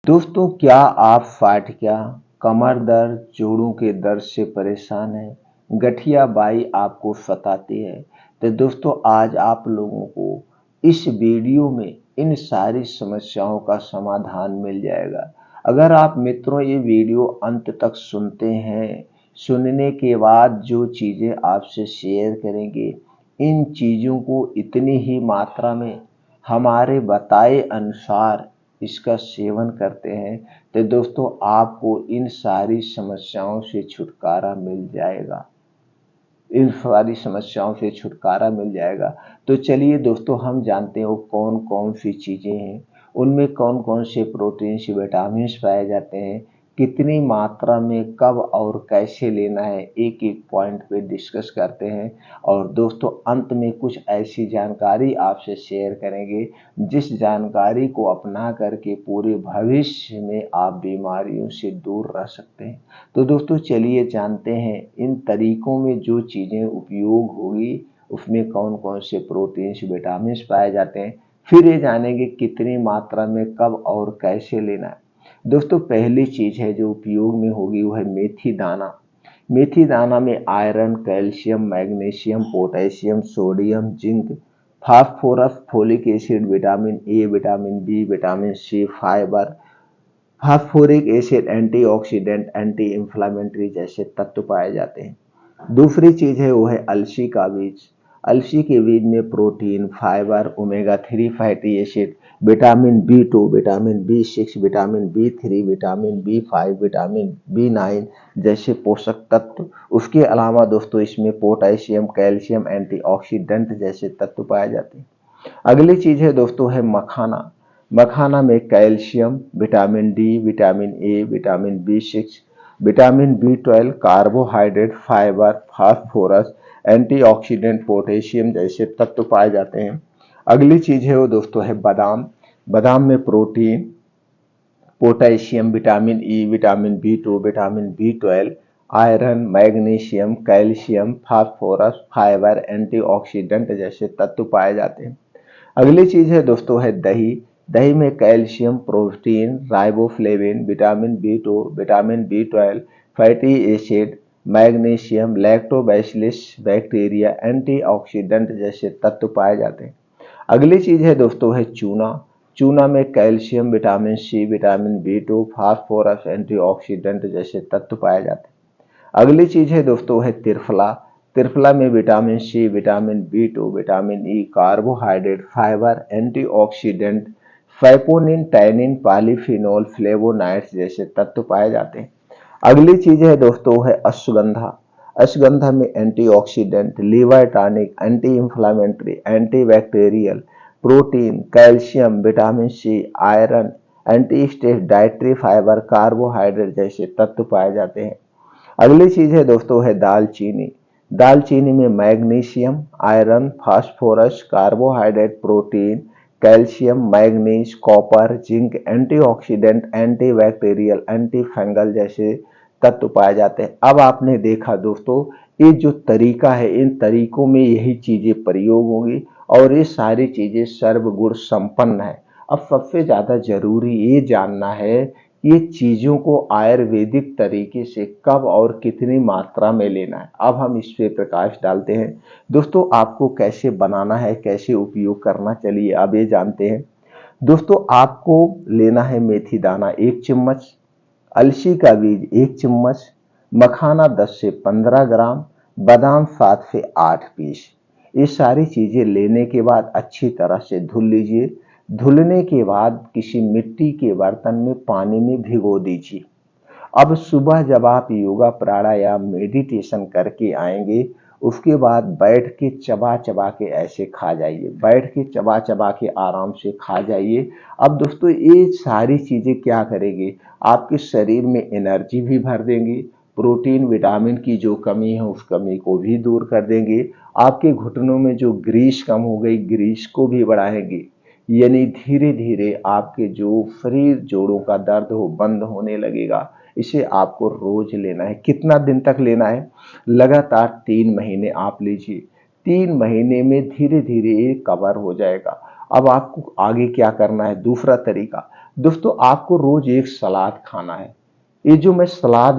दोस्तों, क्या आप फाटक्या, कमर दर्द, जोड़ों के दर्द से परेशान हैं? गठिया बाई आपको सताती है? तो दोस्तों, आज आप लोगों को इस वीडियो में इन सारी समस्याओं का समाधान मिल जाएगा। अगर आप मित्रों ये वीडियो अंत तक सुनते हैं, सुनने के बाद जो चीज़ें आपसे शेयर करेंगे, इन चीज़ों को इतनी ही मात्रा में हमारे बताए अनुसार इसका सेवन करते हैं तो दोस्तों आपको इन सारी समस्याओं से छुटकारा मिल जाएगा। इन सारी समस्याओं से छुटकारा मिल जाएगा। तो चलिए दोस्तों, हम जानते हैं वो कौन कौन सी चीज़ें हैं, उनमें कौन कौन से प्रोटीन्स विटामिन्स पाए जाते हैं, कितनी मात्रा में कब और कैसे लेना है, एक एक पॉइंट पे डिस्कस करते हैं। और दोस्तों अंत में कुछ ऐसी जानकारी आपसे शेयर करेंगे जिस जानकारी को अपना करके पूरे भविष्य में आप बीमारियों से दूर रह सकते हैं। तो दोस्तों चलिए जानते हैं इन तरीकों में जो चीज़ें उपयोग होगी उसमें कौन कौन से प्रोटीन्स विटामिन्स पाए जाते हैं। फिर ये जानेंगे कितनी मात्रा में कब और कैसे लेना है। दोस्तों पहली चीज़ है जो उपयोग में होगी वो है मेथी दाना। मेथी दाना में iron, calcium, magnesium, potassium, sodium, zinc, phosphorus, folic acid, vitamin A, vitamin B, vitamin C, fibre, phosphoric acid, antioxidant, anti inflammatory जैसे तत्व पाए जाते हैं। दूसरी चीज़ है वो है अलसी का बीज। अलसी के बीज में protein, fibre, omega 3 fatty acid, vitamin B 2, vitamin B 6, vitamin B 3, vitamin B 5, vitamin B 9 जैसे पोषक तत्व। उसके अलावा दोस्तों इसमें पोटेशियम, कैल्शियम, एंटीऑक्सीडेंट जैसे तत्व पाए जाते हैं। अगली चीज़ है दोस्तों है मखाना। मखाना में calcium, vitamin D, vitamin A, vitamin B 6, vitamin B 12, carbohydrate, fibre, phosphorus, antioxidant, potassium जैसे तत्व पाए जाते हैं। अगली चीज़ है वो दोस्तों है बादाम। बादाम में protein, potassium, vitamin E, vitamin B 2, vitamin B 12, iron, magnesium, calcium, phosphorus, fibre, antioxidant जैसे तत्व पाए जाते हैं। अगली चीज़ है दोस्तों है दही। दही में calcium, protein, riboflavin, vitamin B 2, vitamin B 12, fatty acid, magnesium, lactobacillus bacteria, antioxidant जैसे तत्व पाए जाते हैं। अगली चीज़ है दोस्तों है चूना। चूना में calcium, vitamin C, vitamin B 2, phosphorus, antioxidant जैसे तत्व पाए जाते हैं। अगली चीज़ है दोस्तों है त्रिफला। त्रिफला में vitamin C, vitamin B 2, vitamin E, carbohydrate, fibre, antioxidant, saponin, tannin, polyphenol, flavonoids जैसे तत्व पाए जाते हैं। अगली चीज है दोस्तों है अश्वगंधा। अश्वगंधा में antioxidant, liver tonic, anti inflammatory, antibacterial, protein, calcium, vitamin C, iron, anti stress, dietary fibre, carbohydrate जैसे तत्व पाए जाते हैं। अगली चीज है दोस्तों है दालचीनी। दालचीनी में magnesium, iron, phosphorus, carbohydrate, protein, calcium, manganese, copper, zinc, antioxidant, antibacterial, anti fungal जैसे तत्व पाए जाते हैं। अब आपने देखा दोस्तों ये जो तरीका है इन तरीकों में यही चीजें प्रयोग होंगी और ये सारी चीजें सर्वगुण संपन्न है। अब सबसे ज्यादा जरूरी ये जानना है ये चीजों को आयुर्वेदिक तरीके से कब और कितनी मात्रा में लेना है। अब हम इस पे प्रकाश डालते हैं। दोस्तों आपको कैसे बनाना है, कैसे उपयोग करना, चलिए अब ये जानते हैं। दोस्तों आपको लेना है मेथी दाना 1 चम्मच, अलसी का बीज 1 चम्मच, मखाना 10 से 15 ग्राम, बादाम 7 से 8 पीस। ये सारी चीजें लेने के बाद अच्छी तरह से धुल लीजिए। धुलने के बाद किसी मिट्टी के बर्तन में पानी में भिगो दीजिए। अब सुबह जब आप योगा, प्राणायाम, मेडिटेशन करके आएंगे उसके बाद बैठ के चबा चबा के ऐसे खा जाइए। बैठ के चबा चबा के आराम से खा जाइए। अब दोस्तों ये सारी चीजें क्या करेंगे, आपके शरीर में एनर्जी भी भर देंगे, प्रोटीन, विटामिन की जो कमी है उस कमी को भी दूर कर देंगे, आपके घुटनों में जो ग्रीस कम हो गई ग्रीस को भी बढ़ाएंगे। यानी धीरे धीरे आपके जो शरीर जोड़ों का दर्द हो बंद होने लगेगा। इसे आपको रोज लेना है। कितना दिन तक लेना है, लगातार 3 महीने आप लीजिए। 3 महीने में धीरे धीरे ये कवर हो जाएगा। अब आपको आगे क्या करना है, दूसरा तरीका। दोस्तों आपको रोज एक सलाद खाना है। ये जो मैं सलाद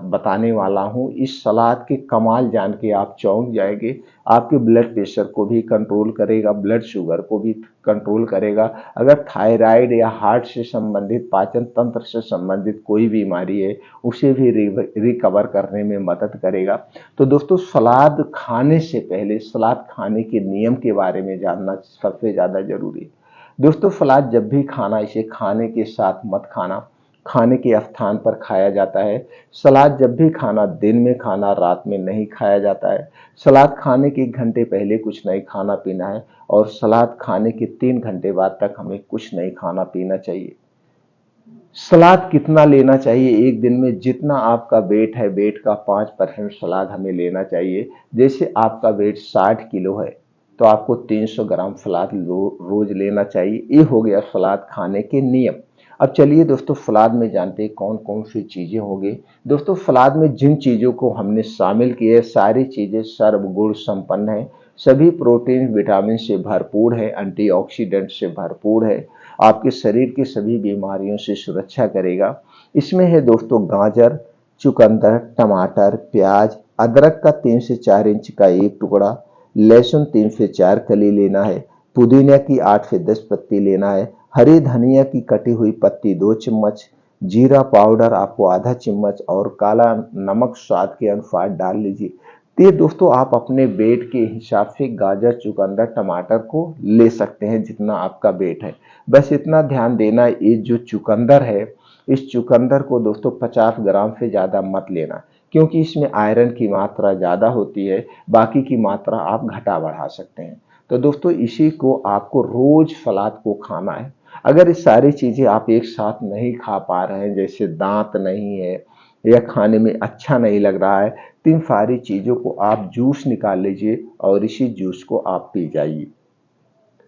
बताने वाला हूँ, इस सलाद के कमाल जान के आप चौंक जाएंगे। आपके ब्लड प्रेशर को भी कंट्रोल करेगा, ब्लड शुगर को भी कंट्रोल करेगा। अगर थायराइड या हार्ट से संबंधित, पाचन तंत्र से संबंधित कोई बीमारी है, उसे भी रिकवर करने में मदद करेगा। तो दोस्तों सलाद खाने से पहले सलाद खाने के नियम के बारे में जानना सबसे ज़्यादा जरूरी है। दोस्तों सलाद जब भी खाना, इसे खाने के साथ मत खाना, खाने के स्थान पर खाया जाता है। सलाद जब भी खाना, दिन में खाना, रात में नहीं खाया जाता है। सलाद खाने के 1 घंटे पहले कुछ नहीं खाना पीना है और सलाद खाने के 3 घंटे बाद तक हमें कुछ नहीं खाना पीना चाहिए। सलाद कितना लेना चाहिए एक दिन में? जितना आपका वेट है, वेट का 5% सलाद हमें लेना चाहिए। जैसे आपका वेट 60 किलो है तो आपको 300 ग्राम सलाद रोज लेना चाहिए। ये हो गया सलाद खाने के नियम। अब चलिए दोस्तों सलाद में जानते हैं कौन कौन सी चीजें होंगी। दोस्तों सलाद में जिन चीजों को हमने शामिल किए, सारी चीजें सर्वगुण संपन्न है। सभी प्रोटीन विटामिन से भरपूर है, एंटीऑक्सीडेंट से भरपूर है, आपके शरीर की सभी बीमारियों से सुरक्षा करेगा। इसमें है दोस्तों गाजर, चुकंदर, टमाटर, प्याज, अदरक का 3 से 4 इंच का एक टुकड़ा, लहसुन 3 से 4 कली लेना है, पुदीना की 8 से 10 पत्ती लेना है, हरी धनिया की कटी हुई पत्ती 2 चम्मच, जीरा पाउडर आपको आधा चम्मच और काला नमक स्वाद के अनुसार डाल लीजिए। तो ये दोस्तों आप अपने वेट के हिसाब से गाजर, चुकंदर, टमाटर को ले सकते हैं जितना आपका वेट है। बस इतना ध्यान देना, ये जो चुकंदर है, इस चुकंदर को दोस्तों 50 ग्राम से ज़्यादा मत लेना, क्योंकि इसमें आयरन की मात्रा ज़्यादा होती है। बाकी की मात्रा आप घटा बढ़ा सकते हैं। तो दोस्तों इसी को आपको रोज सलाद को खाना है। अगर ये सारी चीज़ें आप एक साथ नहीं खा पा रहे हैं, जैसे दांत नहीं है या खाने में अच्छा नहीं लग रहा है, तो इन सारी चीज़ों को आप जूस निकाल लीजिए और इसी जूस को आप पी जाइए।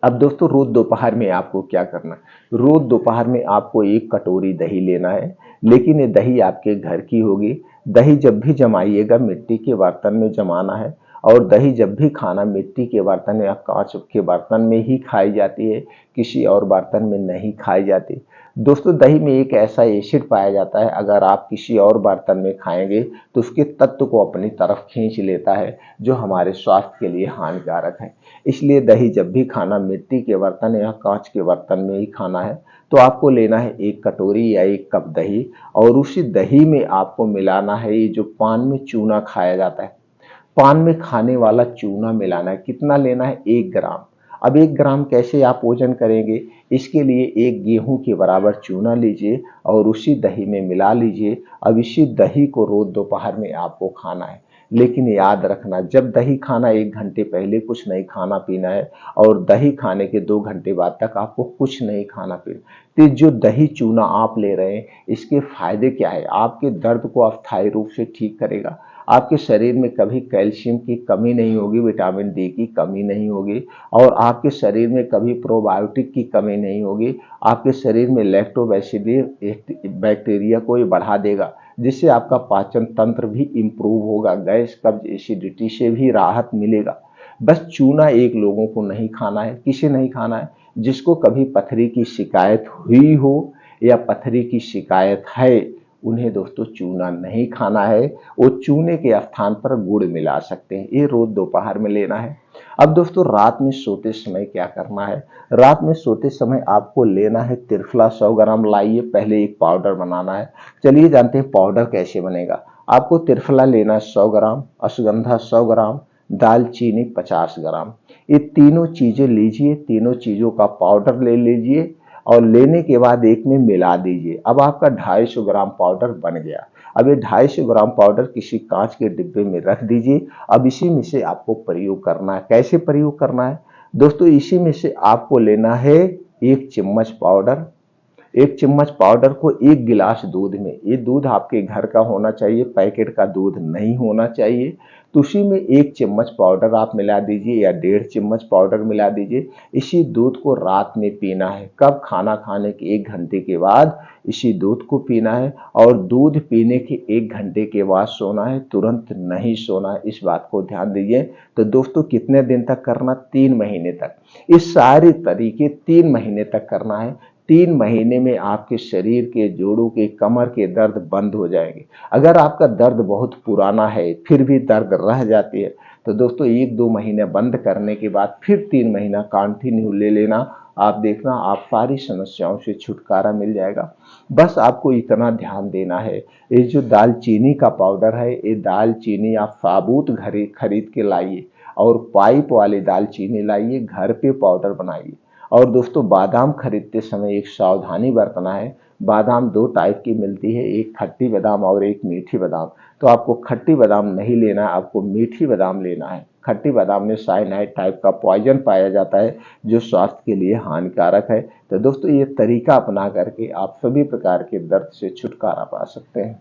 अब दोस्तों रोज दोपहर में आपको क्या करना है? रोज दोपहर में आपको 1 कटोरी दही लेना है, लेकिन ये दही आपके घर की होगी। दही जब भी जमाइएगा मिट्टी के बर्तन में जमाना है, और दही जब भी खाना मिट्टी के बर्तन या कांच के बर्तन में ही खाई जाती है, किसी और बर्तन में नहीं खाई जाती। दोस्तों दही में एक ऐसा एसिड पाया जाता है, अगर आप किसी और बर्तन में खाएंगे तो उसके तत्व को अपनी तरफ खींच लेता है, जो हमारे स्वास्थ्य के लिए हानिकारक है। इसलिए दही जब भी खाना मिट्टी के बर्तन या कांच के बर्तन में ही खाना है। तो आपको लेना है 1 कटोरी या 1 कप दही, और उसी दही में आपको मिलाना है ये जो पान में चूना खाया जाता है, पान में खाने वाला चूना मिलाना है। कितना लेना है? 1 ग्राम। अब 1 ग्राम कैसे आप ओजन करेंगे? इसके लिए 1 गेहूं के बराबर चूना लीजिए और उसी दही में मिला लीजिए। अब इसी दही को रोज दोपहर में आपको खाना है। लेकिन याद रखना, जब दही खाना 1 घंटे पहले कुछ नहीं खाना पीना है, और दही खाने के 2 घंटे बाद तक आपको कुछ नहीं खाना पीना। तो जो दही चूना आप ले रहे हैं, इसके फायदे क्या है? आपके दर्द को अस्थायी रूप से ठीक करेगा, आपके शरीर में कभी कैल्शियम की कमी नहीं होगी, विटामिन डी की कमी नहीं होगी, और आपके शरीर में कभी प्रोबायोटिक की कमी नहीं होगी। आपके शरीर में लैक्टोबैसिलस बैक्टीरिया को ये बढ़ा देगा, जिससे आपका पाचन तंत्र भी इम्प्रूव होगा, गैस, कब्ज, एसिडिटी से भी राहत मिलेगा। बस चूना एक लोगों को नहीं खाना है। किसे नहीं खाना है? जिसको कभी पथरी की शिकायत हुई हो या पथरी की शिकायत है, उन्हें दोस्तों चूना नहीं खाना है। वो चूने के स्थान पर गुड़ मिला सकते हैं। ये रोज दोपहर में लेना है। अब दोस्तों रात में सोते समय क्या करना है? रात में सोते समय आपको लेना है त्रिफला 100 ग्राम लाइए, पहले एक पाउडर बनाना है। चलिए जानते हैं पाउडर कैसे बनेगा। आपको त्रिफला लेना है 100 ग्राम, अश्वगंधा 100 ग्राम, दालचीनी 50 ग्राम। ये तीनों चीजें लीजिए, तीनों चीजों का पाउडर ले लीजिए और लेने के बाद एक में मिला दीजिए। अब आपका 250 ग्राम पाउडर बन गया। अब ये 250 ग्राम पाउडर किसी कांच के डिब्बे में रख दीजिए। अब इसी में से आपको प्रयोग करना है। कैसे प्रयोग करना है दोस्तों? इसी में से आपको लेना है 1 चम्मच पाउडर। 1 चम्मच पाउडर को 1 गिलास दूध में, ये दूध आपके घर का होना चाहिए, पैकेट का दूध नहीं होना चाहिए। तो उसी में 1 चम्मच पाउडर आप मिला दीजिए या 1.5 चम्मच पाउडर मिला दीजिए। इसी दूध को रात में पीना है। कब? खाना खाने के 1 घंटे के बाद इसी दूध को पीना है, और दूध पीने के 1 घंटे के बाद सोना है, तुरंत नहीं सोना है। इस बात को ध्यान दीजिए। तो दोस्तों कितने दिन तक करना? 3 महीने तक। इस सारे तरीके 3 महीने तक करना है। 3 महीने में आपके शरीर के जोड़ों के कमर के दर्द बंद हो जाएंगे। अगर आपका दर्द बहुत पुराना है फिर भी दर्द रह जाती है तो दोस्तों 1-2 महीने बंद करने के बाद फिर 3 महीना कंटिन्यू ले लेना। आप देखना आप सारी समस्याओं से छुटकारा मिल जाएगा। बस आपको इतना ध्यान देना है, ये जो दालचीनी का पाउडर है, ये दालचीनी आप साबुत घर खरीद के लाइए और पाइप वाली दालचीनी लाइए, घर पे पाउडर बनाइए। और दोस्तों बादाम खरीदते समय एक सावधानी बरतना है। बादाम 2 टाइप की मिलती है, एक खट्टी बादाम और एक मीठी बादाम। तो आपको खट्टी बादाम नहीं लेना है, आपको मीठी बादाम लेना है। खट्टी बादाम में साइनाइड टाइप का पॉइजन पाया जाता है जो स्वास्थ्य के लिए हानिकारक है। तो दोस्तों ये तरीका अपना करके आप सभी प्रकार के दर्द से छुटकारा पा सकते हैं।